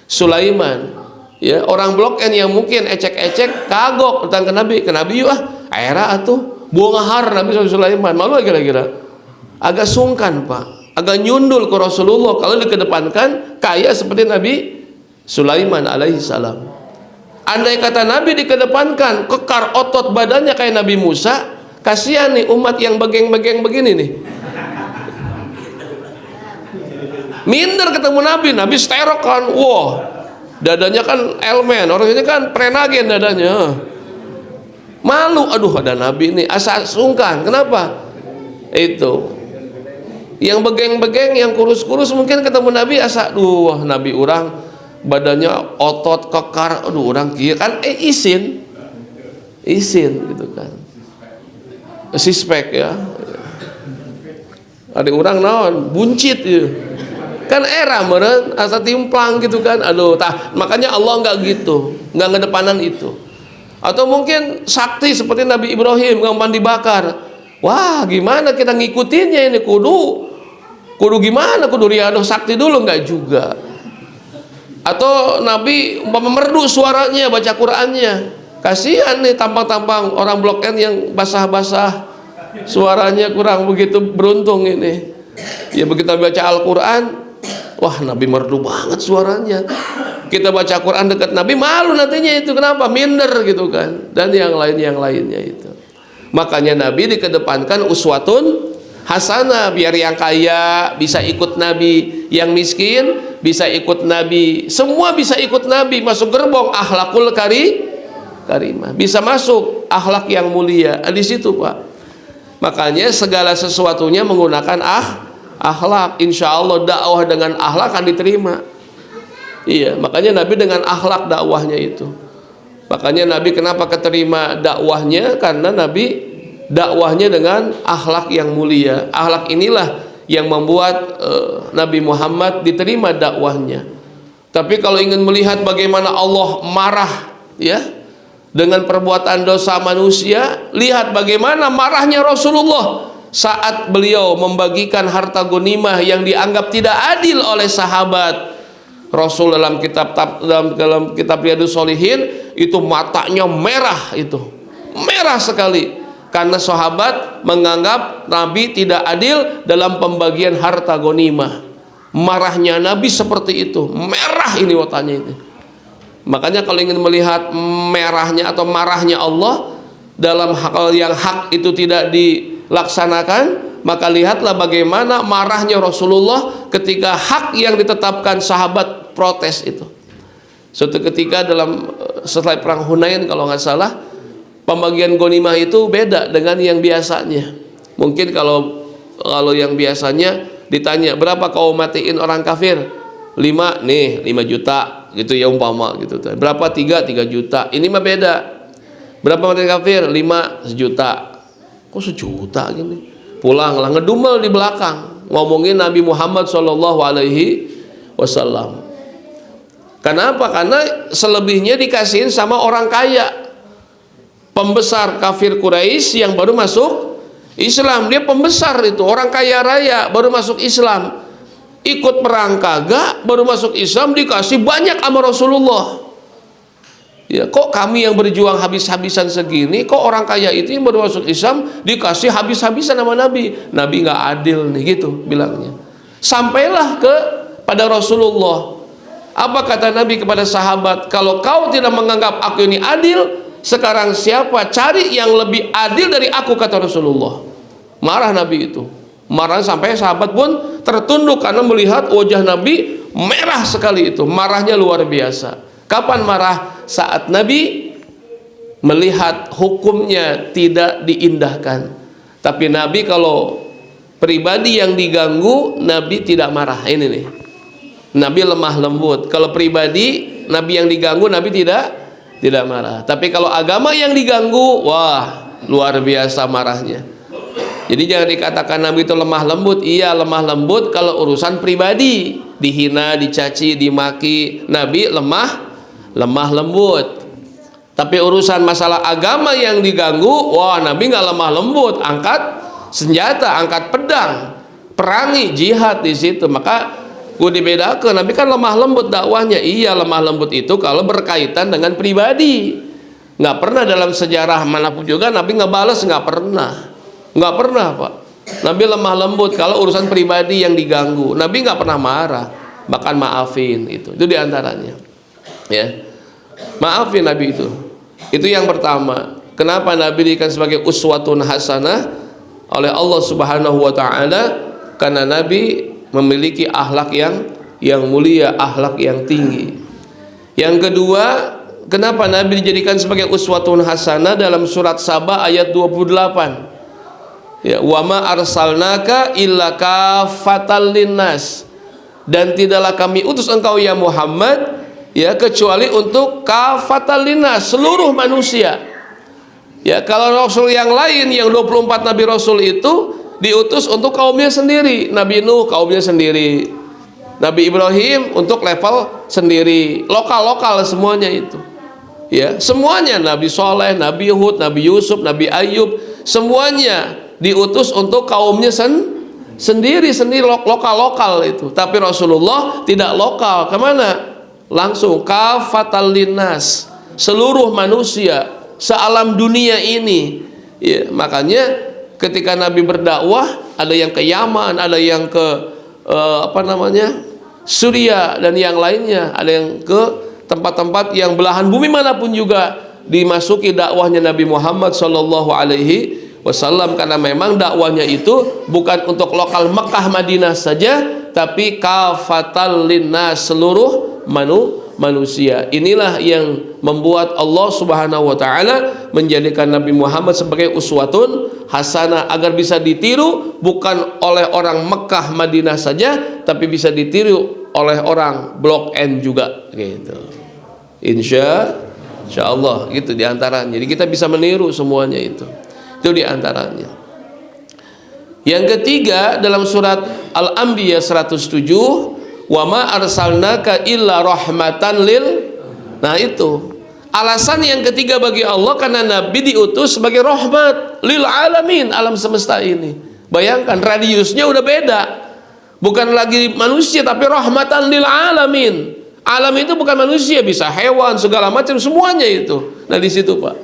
Sulaiman. Ya, orang Blok N yang mungkin ecek-ecek kagok datang ke Nabi yuk era atuh buangahar Nabi Sulaiman, malu kira-kira. Agak sungkan Pak, agak nyundul ke Rasulullah kalau dikedepankan kaya seperti Nabi Sulaiman alaihissalam. Andai kata Nabi dikedepankan kekar otot badannya kayak Nabi Musa, kasihan nih umat yang begeng-begeng begini nih. Minder ketemu Nabi, Nabi sterok kan, wah dadanya kan elmen, orang ini kan prenagen dadanya. Malu, aduh ada Nabi nih, asa sungkan. Kenapa? Itu yang begeng-begeng, yang kurus-kurus mungkin ketemu Nabi asa, wah Nabi orang badannya otot kekar, aduh orang kia kan isin gitu kan, sispek ya, ada orang naon buncit ya. Kan era meren asa timplang gitu kan, aduh tah, makanya Allah nggak gitu, nggak ngedepanan itu. Atau mungkin sakti seperti Nabi Ibrahim gampang dibakar, wah gimana kita ngikutinnya ini, kudu gimana, kudu riadoh sakti dulu, nggak juga. Atau Nabi umpama merdu suaranya baca Qur'annya, kasihan nih tampang-tampang orang Blok N yang basah-basah suaranya kurang begitu beruntung ini. Ya begitu baca Al-Quran, wah Nabi merdu banget suaranya. Kita baca Quran dekat Nabi malu nantinya itu, kenapa? Minder gitu kan. Dan yang lainnya itu. Makanya Nabi dikedepankan uswatun hasanah, biar yang kaya bisa ikut Nabi, yang miskin bisa ikut Nabi, semua bisa ikut Nabi, masuk gerbong akhlakul karimah, bisa masuk akhlak yang mulia di situ, Pak. Makanya segala sesuatunya menggunakan akhlak. Insya Allah dakwah dengan akhlak akan diterima. Iya, makanya Nabi dengan akhlak dakwahnya itu. Makanya Nabi kenapa keterima dakwahnya? Karena Nabi dakwahnya dengan akhlak yang mulia. Akhlak inilah yang membuat Nabi Muhammad diterima dakwahnya. Tapi kalau ingin melihat bagaimana Allah marah, ya, dengan perbuatan dosa manusia, lihat bagaimana marahnya Rasulullah saat beliau membagikan harta ghanimah yang dianggap tidak adil oleh sahabat. Rasul dalam kitab Riyadhus Shalihin itu matanya merah, itu merah sekali karena sahabat menganggap Nabi tidak adil dalam pembagian harta ghanimah. Marahnya Nabi seperti itu, merah ini matanya itu. Makanya kalau ingin melihat merahnya atau marahnya Allah dalam hal yang hak itu tidak dilaksanakan, maka lihatlah bagaimana marahnya Rasulullah ketika hak yang ditetapkan sahabat protes itu. Suatu ketika setelah perang Hunain kalau nggak salah, pembagian ghanimah itu beda dengan yang biasanya. Mungkin kalau yang biasanya ditanya berapa kau matiin orang kafir, 5 nih 5 juta gitu ya umpama gitu. Berapa 3 juta. Ini mah beda. Berapa matiin kafir? 5 sejuta. Kok sejuta gini? Pulanglah ngedumel di belakang ngomongin Nabi Muhammad SAW. Kenapa? Karena selebihnya dikasihin sama orang kaya, pembesar kafir Quraisy yang baru masuk Islam. Dia pembesar itu, orang kaya raya baru masuk Islam, ikut perang kagak, baru masuk Islam dikasih banyak sama Rasulullah. Ya, kok kami yang berjuang habis-habisan segini, kok orang kaya itu yang baru masuk Islam dikasih habis-habisan sama Nabi? Nabi nggak adil nih, gitu bilangnya. Sampailah pada Rasulullah. Apa kata Nabi kepada sahabat? Kalau kau tidak menganggap aku ini adil, sekarang siapa? Cari yang lebih adil dari aku, kata Rasulullah. Marah Nabi itu. Marah sampai sahabat pun tertunduk karena melihat wajah Nabi merah sekali itu. Marahnya luar biasa. Kapan marah? Saat Nabi melihat hukumnya tidak diindahkan. Tapi Nabi kalau pribadi yang diganggu, Nabi tidak marah. Ini nih, Nabi lemah lembut. Kalau pribadi Nabi yang diganggu, Nabi tidak marah. Tapi kalau agama yang diganggu, wah luar biasa marahnya. Jadi jangan dikatakan Nabi itu lemah lembut. Iya lemah lembut kalau urusan pribadi, dihina, dicaci, dimaki, Nabi lemah lembut. Tapi urusan masalah agama yang diganggu, wah Nabi nggak lemah lembut, angkat senjata, angkat pedang, perangi, jihad di situ. Maka gue dibedakan, Nabi kan lemah lembut dakwahnya. Iya lemah lembut itu kalau berkaitan dengan pribadi. Nggak pernah dalam sejarah manapun juga Nabi ngebales, nggak pernah Pak. Nabi lemah lembut kalau urusan pribadi yang diganggu. Nabi nggak pernah marah, bahkan maafin. Itu diantaranya, ya, maafin Nabi itu. Itu yang pertama. Kenapa Nabi dikatakan sebagai uswatun hasanah oleh Allah Subhanahu wa taala? Karena Nabi memiliki akhlak yang mulia, akhlak yang tinggi. Yang kedua, kenapa Nabi dijadikan sebagai uswatun hasanah? Dalam surat Saba ayat 28. Ya, wa ma arsalnaka illa kafatal linnas, dan tidaklah kami utus engkau ya Muhammad, ya, kecuali untuk kafatal linnas, seluruh manusia. Ya, kalau Rasul yang lain yang 24 Nabi Rasul itu diutus untuk kaumnya sendiri. Nabi Nuh kaumnya sendiri, Nabi Ibrahim untuk level sendiri, lokal semuanya itu. Ya, semuanya Nabi Soleh, Nabi Hud, Nabi Yusuf, Nabi Ayub, semuanya diutus untuk kaumnya sendiri lokal itu. Tapi Rasulullah tidak lokal, kemana? Langsung kafatal linnas, seluruh manusia sealam dunia ini. Ya, makanya ketika Nabi berdakwah, ada yang ke Yaman, ada yang ke Suriah dan yang lainnya, ada yang ke tempat-tempat yang belahan bumi manapun juga dimasuki dakwahnya Nabi Muhammad sallallahu alaihi wasallam, karena memang dakwahnya itu bukan untuk lokal Mekah Madinah saja, tapi kafatal linnas, seluruh manusia. Inilah yang membuat Allah Subhanahu wa taala menjadikan Nabi Muhammad sebagai uswatun hasanah, agar bisa ditiru bukan oleh orang Mekah Madinah saja, tapi bisa ditiru oleh orang Blok N juga gitu. Insya Allah gitu diantaranya. Jadi kita bisa meniru semuanya itu diantaranya. Yang ketiga dalam surat Al-Anbiya 107, wa ma arsalnaka illa rahmatan lil. Nah itu alasan yang ketiga bagi Allah, karena Nabi diutus sebagai rahmat lil alamin, alam semesta ini. Bayangkan radiusnya udah beda, bukan lagi manusia tapi rahmatan lil alamin. Alam itu bukan manusia, bisa hewan segala macam semuanya itu. Nah di situ Pak,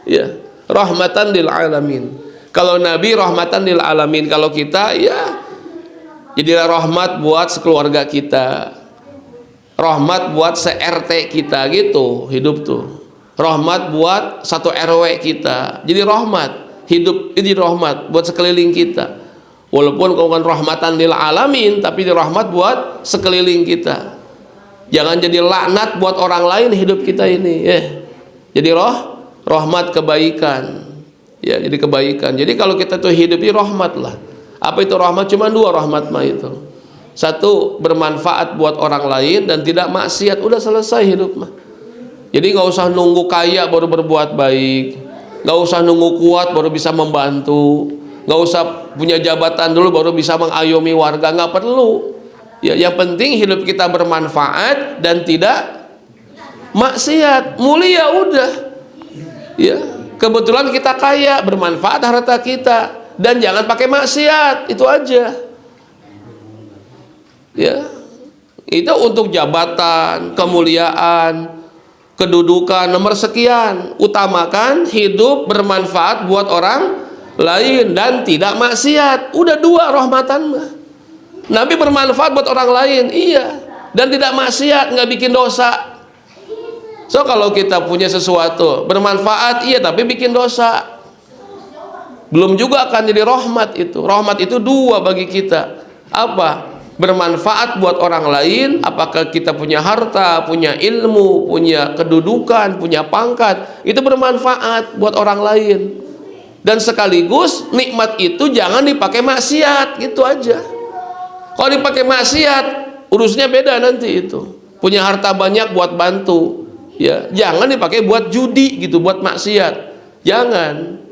ya rahmatan lil alamin. Kalau Nabi rahmatan lil alamin, kalau kita ya jadilah rahmat buat sekeluarga kita, rahmat buat se-RT kita gitu, hidup tuh. Rahmat buat satu RW kita. Jadi rahmat, hidup ini rahmat buat sekeliling kita. Walaupun bukan rahmatan lil alamin, tapi rahmat buat sekeliling kita. Jangan jadi laknat buat orang lain hidup kita ini, ya. Jadi rahmat kebaikan. Ya, jadi kebaikan. Jadi kalau kita tuh hidup ini rahmat lah. Apa itu rahmat? Cuma dua rahmat mah itu. Satu, bermanfaat buat orang lain dan tidak maksiat, udah selesai hidup mah. Jadi nggak usah nunggu kaya baru berbuat baik, nggak usah nunggu kuat baru bisa membantu, nggak usah punya jabatan dulu baru bisa mengayomi warga, nggak perlu. Ya, yang penting hidup kita bermanfaat dan tidak maksiat, mulia udah. Ya, kebetulan kita kaya, bermanfaat harta kita, dan jangan pakai maksiat, itu aja. Ya, itu untuk jabatan, kemuliaan, kedudukan, nomor sekian. Utamakan hidup bermanfaat buat orang lain dan tidak maksiat. Udah dua rahmatan mah. Nabi bermanfaat buat orang lain, iya, dan tidak maksiat, nggak bikin dosa. So kalau kita punya sesuatu bermanfaat, iya, tapi bikin dosa, belum juga akan jadi rahmat itu. Rahmat itu dua bagi kita. Apa? Bermanfaat buat orang lain, apakah kita punya harta, punya ilmu, punya kedudukan, punya pangkat, itu bermanfaat buat orang lain. Dan sekaligus nikmat itu jangan dipakai maksiat, gitu aja. Kalau dipakai maksiat, urusnya beda nanti itu. Punya harta banyak buat bantu, ya, jangan dipakai buat judi gitu, buat maksiat. Jangan.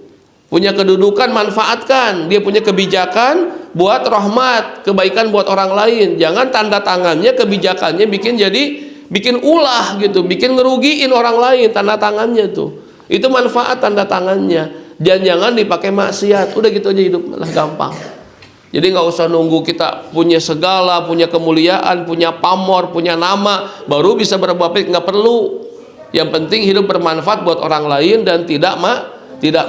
Punya kedudukan, manfaatkan. Dia punya kebijakan buat rahmat, kebaikan buat orang lain. Jangan tanda tangannya, kebijakannya bikin ulah gitu, bikin ngerugiin orang lain tanda tangannya tuh. Itu manfaat tanda tangannya. Dan jangan dipakai maksiat. Udah gitu aja hidup lah, gampang. Jadi nggak usah nunggu kita punya segala, punya kemuliaan, punya pamor, punya nama, baru bisa berbuat baik. Nggak perlu. Yang penting hidup bermanfaat buat orang lain dan tidak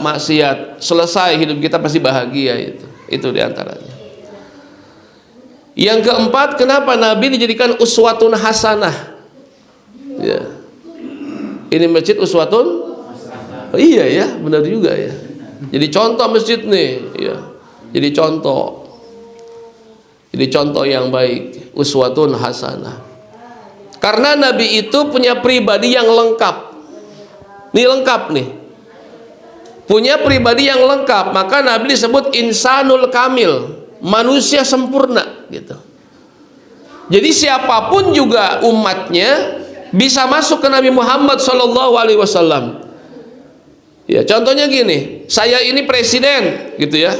maksiat. Selesai hidup kita pasti bahagia itu. Itu diantaranya. Yang keempat, kenapa Nabi dijadikan uswatun hasanah? Ya. Ini masjid uswatun? Oh, iya ya, benar juga ya. Jadi contoh masjid nih, ya. Jadi contoh. Jadi contoh yang baik, uswatun hasanah. Karena Nabi itu punya pribadi yang lengkap. Ini lengkap nih. Punya pribadi yang lengkap, maka Nabi disebut insanul kamil, manusia sempurna gitu. Jadi siapapun juga umatnya bisa masuk ke Nabi Muhammad SAW. Ya, contohnya gini, saya ini presiden gitu ya.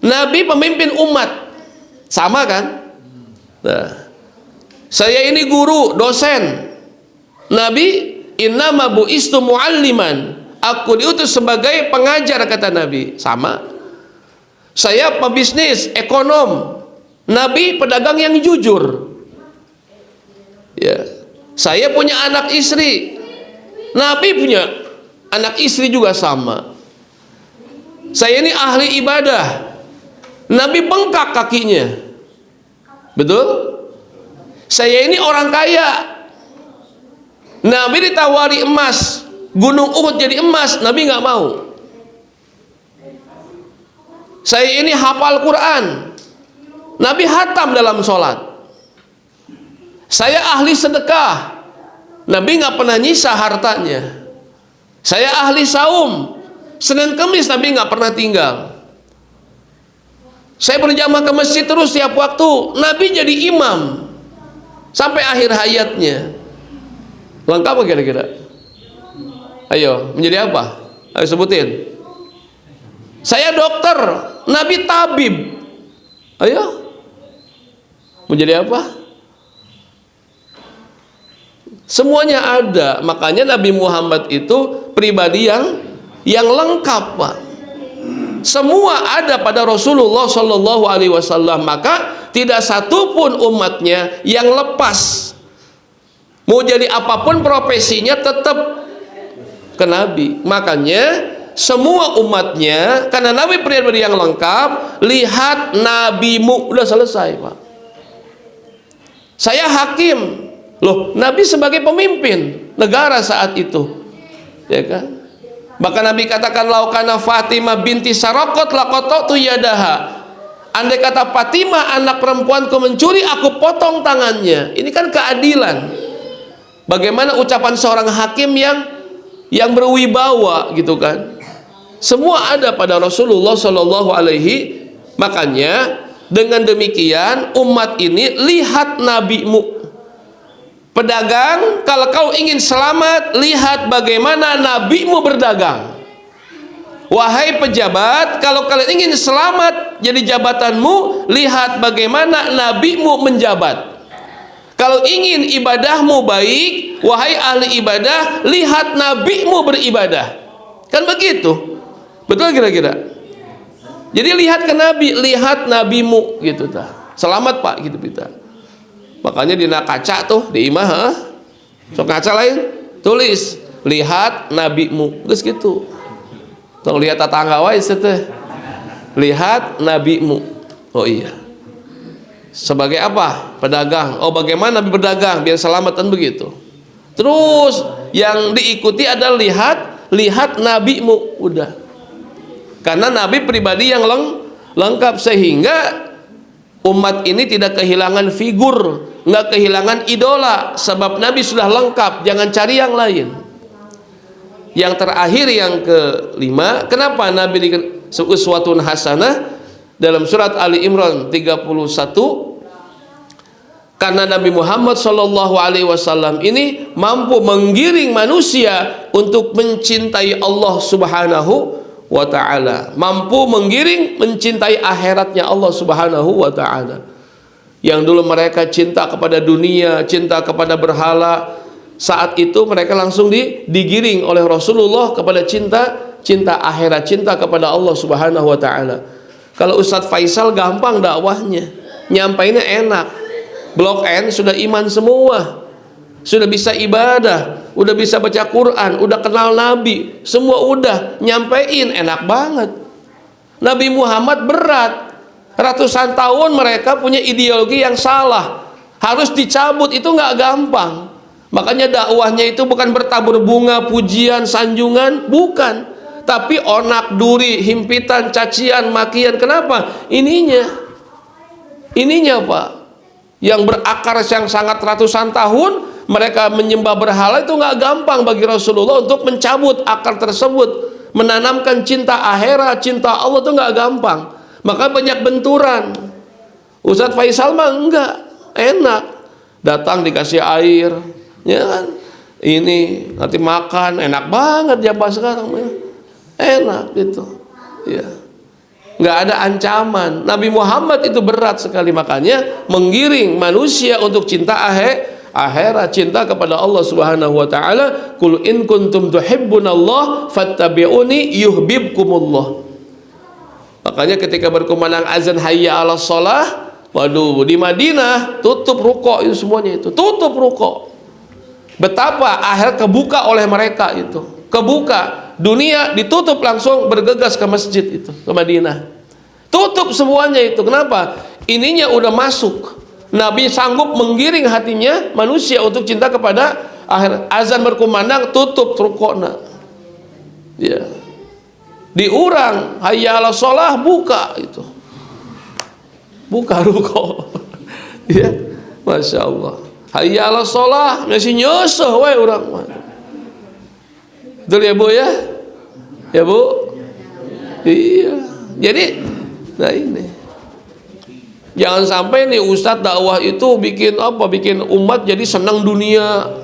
Nabi pemimpin umat. Sama kan? Nah, saya ini guru, dosen. Nabi innama bu'istu mu'alliman. Aku diutus sebagai pengajar, kata Nabi. Sama. Saya pebisnis, ekonom. Nabi pedagang yang jujur. Ya. Saya punya anak istri. Nabi punya anak istri juga sama. Saya ini ahli ibadah. Nabi bengkak kakinya. Betul? Saya ini orang kaya. Nabi ditawari emas, Gunung Uhud jadi emas, Nabi nggak mau. Saya ini hafal Quran. Nabi hatam dalam sholat. Saya ahli sedekah. Nabi nggak pernah nyisa hartanya. Saya ahli saum. Senin Kemis Nabi nggak pernah tinggal. Saya berjamaah ke masjid terus tiap waktu. Nabi jadi imam sampai akhir hayatnya. Lengkap apa kira-kira? Ayo, menjadi apa? Ayo sebutin. Saya dokter, Nabi tabib. Ayo, menjadi apa? Semuanya ada. Makanya Nabi Muhammad itu pribadi yang lengkap, Pak. Semua ada pada Rasulullah Shallallahu Alaihi Wasallam. Maka tidak satupun umatnya yang lepas. Mau jadi apapun profesinya tetap ke Nabi. Makanya semua umatnya, karena Nabi pribadi yang lengkap, lihat nabimu, udah selesai, Pak. Saya hakim. Loh, Nabi sebagai pemimpin negara saat itu, ya kan? Bahkan Nabi katakan, laukana Fatimah binti Sarakot lakotok tu yadaha. Andai kata Fatimah anak perempuanku mencuri, aku potong tangannya. Ini kan keadilan. Bagaimana ucapan seorang hakim yang berwibawa, gitu kan? Semua ada pada Rasulullah Shallallahu Alaihi. Makanya dengan demikian umat ini lihat nabimu. Pedagang, kalau kau ingin selamat, lihat bagaimana nabimu berdagang. Wahai pejabat, kalau kalian ingin selamat jadi jabatanmu, lihat bagaimana nabimu menjabat. Kalau ingin ibadahmu baik, wahai ahli ibadah, lihat nabimu beribadah. Kan begitu? Betul kira-kira? Jadi lihat ke Nabi, lihat nabimu, gitu ta. Selamat Pak, gitu kita. Makanya di kaca tuh di imah, sok kaca lain tulis lihat nabimu, terus gitu. Tong lihat tetangga wae teh. Lihat nabimu. Oh iya. Sebagai apa? Pedagang. Oh, bagaimana Nabi berdagang biar selamat, kan begitu. Terus yang diikuti adalah lihat nabimu, udah. Karena Nabi pribadi yang lengkap, sehingga umat ini tidak kehilangan figur, nggak kehilangan idola, sebab Nabi sudah lengkap, jangan cari yang lain. Yang terakhir, yang kelima, kenapa Nabi uswatun hasanah? Dalam surat Ali Imran 31, karena Nabi Muhammad Shallallahu Alaihi Wasallam ini mampu menggiring manusia untuk mencintai Allah Subhanahu wa Ta'ala, mampu menggiring mencintai akhiratnya Allah Subhanahu wa Ta'ala. Yang dulu mereka cinta kepada dunia, cinta kepada berhala, saat itu mereka langsung digiring oleh Rasulullah kepada cinta akhirat, cinta kepada Allah Subhanahu wa Ta'ala. Kalau Ustadz Faisal gampang dakwahnya, nyampainnya enak. Blok N sudah iman semua, sudah bisa ibadah, udah bisa baca Quran, udah kenal Nabi, semua udah nyampein, enak banget. Nabi Muhammad berat, ratusan tahun mereka punya ideologi yang salah, harus dicabut, itu nggak gampang. Makanya dakwahnya itu bukan bertabur bunga, pujian, sanjungan, bukan, tapi onak, duri, himpitan, cacian, makian. Kenapa? Ininya Pak, yang berakar yang sangat ratusan tahun, mereka menyembah berhala, itu nggak gampang bagi Rasulullah untuk mencabut akar tersebut, menanamkan cinta akhirat, cinta Allah, itu nggak gampang. Maka banyak benturan. Ustadz Faisal mah enggak, enak, datang dikasih air, ya kan, ini nanti makan, enak banget zaman sekarang, enak gitu, ya, nggak ada ancaman. Nabi Muhammad itu berat sekali, makanya menggiring manusia untuk cinta akhirat, cinta kepada Allah Subhanahu wa Ta'ala. Qul in kuntum tuhibbunallah fattabi'uni yuhibbukumullah. Makanya ketika berkumandang azan hayya 'alas shalah, waduh, di Madinah tutup rukuk, itu semuanya itu tutup rukuk. Betapa akhirat kebuka oleh mereka, itu kebuka. Dunia ditutup, langsung bergegas ke masjid itu, ke Madinah. Tutup semuanya itu. Kenapa? Ininya udah masuk. Nabi sanggup menggiring hatinya manusia untuk cinta kepada akhirat. Azan berkumandang, tutup rukukna. Ya. diurang, hayya 'alas shalah, buka itu. Buka ruko. Ya, Masya Allah. Hayya 'alas shalah, masih nyeseh we urang mah. Betul ya Bu ya? Ya Bu? Iya. Jadi, nah ini. Jangan sampai nih Ustadz dakwah itu bikin apa? Bikin umat jadi senang dunia.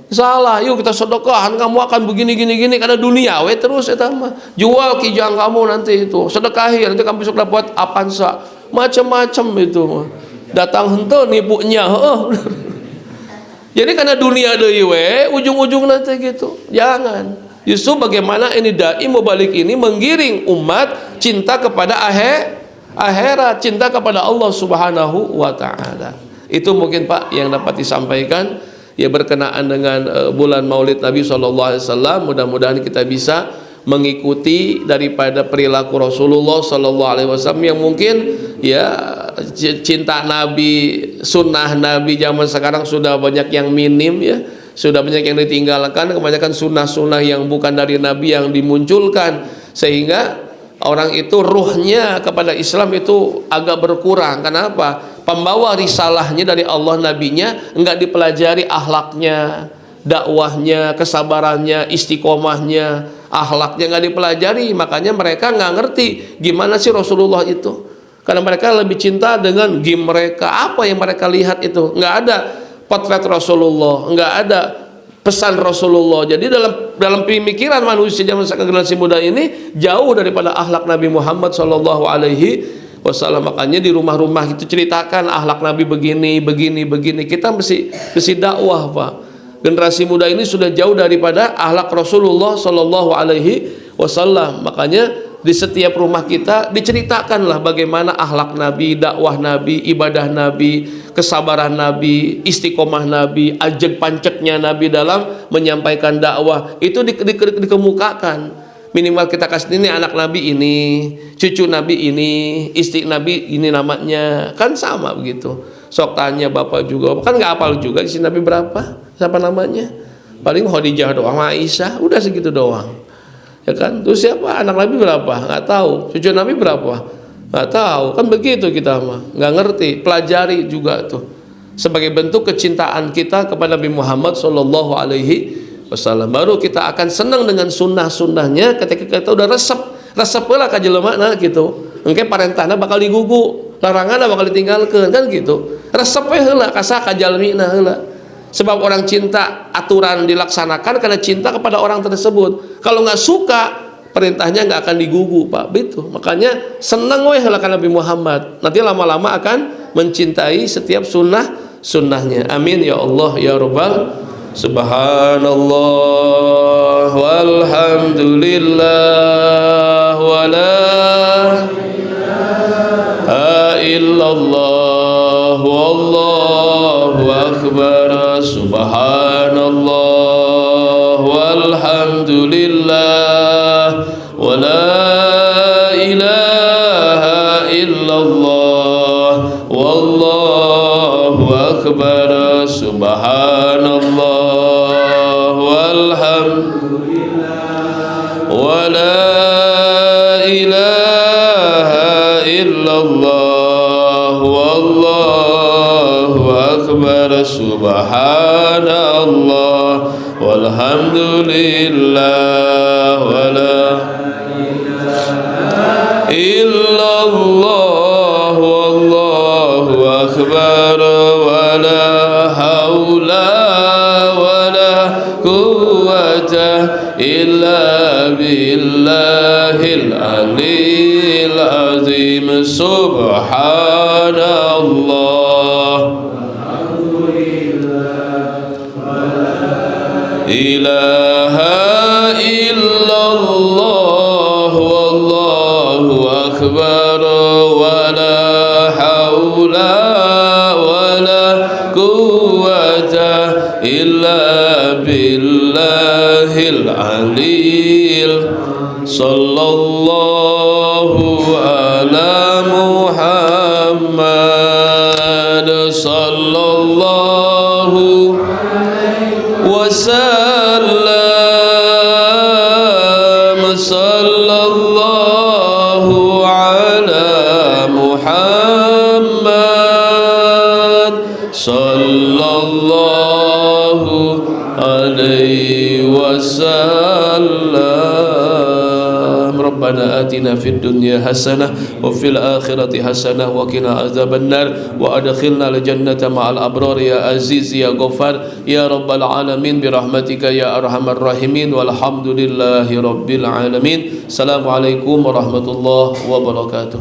Salah, yuk kita sedekahan, kamu akan begini karena dunia we terus eta mah. Jual kijang kamu nanti itu, sedekahi nanti kamu besok dapat Avanza. Macam-macam itu mah. Datang henteu nipunya, heeh. Jadi karena dunia deui we, ujung-ujung nanti gitu. Jangan. Justru bagaimana ini dai mubalik ini menggiring umat cinta kepada akhirat, cinta kepada Allah Subhanahu wa taala. Itu mungkin Pak yang dapat disampaikan ya berkenaan dengan bulan Maulid Nabi SAW. Mudah-mudahan kita bisa mengikuti daripada perilaku Rasulullah SAW yang mungkin ya cinta Nabi, sunnah Nabi zaman sekarang sudah banyak yang minim ya, sudah banyak yang ditinggalkan, kebanyakan sunnah-sunnah yang bukan dari Nabi yang dimunculkan, sehingga orang itu ruhnya kepada Islam itu agak berkurang. Kenapa? Pembawa risalahnya dari Allah, nabinya enggak dipelajari akhlaknya, dakwahnya, kesabarannya, istiqomahnya, akhlaknya enggak dipelajari. Makanya mereka enggak ngerti gimana sih Rasulullah itu. Karena mereka lebih cinta dengan game mereka, apa yang mereka lihat itu. Enggak ada potret Rasulullah, enggak ada pesan Rasulullah. Jadi dalam pemikiran manusia zaman sekarang, generasi muda ini jauh daripada akhlak Nabi Muhammad sallallahu alaihi wasallam. Makanya di rumah-rumah itu ceritakan akhlak Nabi begini. Kita mesti dakwah Pak. Generasi muda ini sudah jauh daripada akhlak Rasulullah sallallahu alaihi wasallam. Makanya di setiap rumah kita diceritakanlah bagaimana akhlak Nabi, dakwah Nabi, ibadah Nabi, kesabaran Nabi, istiqomah Nabi, ajeg panceknya Nabi dalam menyampaikan dakwah. Itu dikemukakan. Minimal kita kasih ini anak Nabi ini, cucu Nabi ini, istri Nabi ini namanya, kan sama begitu. Sok tanya bapak juga, kan nggak hafal juga istri Nabi berapa, siapa namanya? Paling Khadijah doang, Aisyah, udah segitu doang, ya kan? Terus siapa anak Nabi berapa? Nggak tahu. Cucu Nabi berapa? Nggak tahu. Kan begitu kita mah, nggak ngerti. Pelajari juga tuh, sebagai bentuk kecintaan kita kepada Nabi Muhammad Sallallahu Alaihi Wasallam. Baru kita akan senang dengan sunnah-sunnahnya ketika kita udah resep lah ka jelema na gitu. Engke parentahna bakal digugu, laranganna bakal ditinggalkeun kan gitu. Resep we heula ka jalmina heula. Sebab orang cinta aturan dilaksanakan karena cinta kepada orang tersebut. Kalau nggak suka perintahnya nggak akan digugu Pak. Begitu. Makanya senang we heula ka Nabi Muhammad. Nanti lama-lama akan mencintai setiap sunnahnya. Amin ya Allah ya Rabbal. Subhanallah walhamdulillah wa la ilaha illallah wallahu akbar. Subhanallah walhamdulillah wa la ilaha illallah wallahu akbar. Subhanallah wa la ilaha illallah wallahu akbar. Subhanallah walhamdulillah wa la ilaha illallah wallahu akbar. Wa la haula wa la quwwata illa billahil aliyil azim. Subhanallah ilaha illallah wallahu akbar. Wa la haula wa la quwwata illa billahil aliyil. Sallallahu ala Muhammad sallallahu wasallam. Sallallahu عليه وسلم. ربنا آتنا في الدنيا حسنة وفي الآخرة حسنة وقنا عذاب النار وأدخلنا الجنة مع الأبرار يا عزيز يا غفار يا رب العالمين برحمتك يا أرحم الراحمين والحمد لله رب العالمين. السلام عليكم ورحمة الله وبركاته.